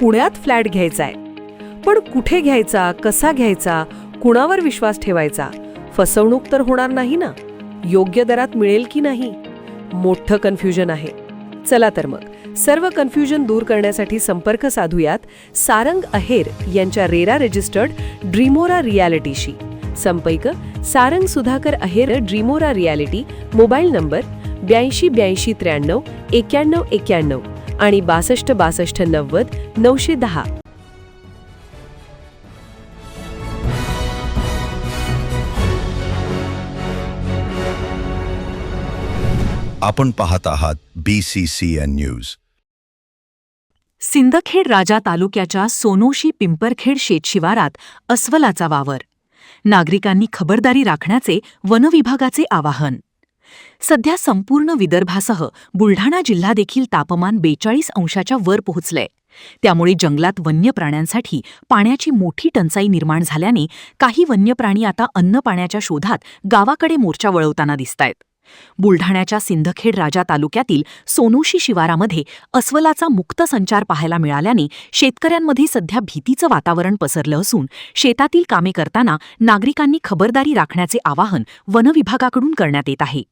पुण्यात फ्लॅट घ्यायचाय. पण कुठे घ्यायचा, कसा घ्यायचा, कुणावर विश्वास ठेवायचा? फसवणूक तर होणार नाही ना? योग्य दरात मिळेल की नाही? मोठं कन्फ्युजन आहे. चला तर मग सर्व कन्फ्युजन दूर करण्यासाठी संपर्क साधूयात सारंग अहेर यांच्या रेरा रजिस्टर्ड ड्रीमोरा रियालिटीशी. संपर्क सारंग सुधाकर अहेर, ड्रीमोरा रियालिटी. मोबाईल नंबर 82 82 93 91 91 आणि 62 62 90 910. आपण पाहत आहात BCCN न्यूज. सिंदखेड राजा तालुक्याच्या सोनोशी पिंपरखेड शेतशिवारात अस्वलाचा वावर. नागरिकांनी खबरदारी राखण्याचे वनविभागाचे आवाहन. सध्या संपूर्ण विदर्भासह बुलढाणा जिल्हा देखील तापमान 42 अंशाच्या वर पोहोचलंय. त्यामुळे जंगलात वन्य प्राण्यांसाठी पाण्याची मोठी टंचाई निर्माण झाल्याने काही वन्य प्राणी आता अन्न पाण्याच्या शोधात गावाकडे मोर्चा वळवताना दिसतायत. बुलढाण्याच्या सिंदखेड राजा तालुक्यातील सोनोशी शिवारामध्ये अस्वलाचा मुक्त संचार पाहायला मिळाल्याने शेतकऱ्यांमध्ये सध्या भीतीचं वातावरण पसरलं असून शेतातील कामे करताना नागरिकांनी खबरदारी राखण्याचे आवाहन वनविभागाकडून करण्यात येत आहे.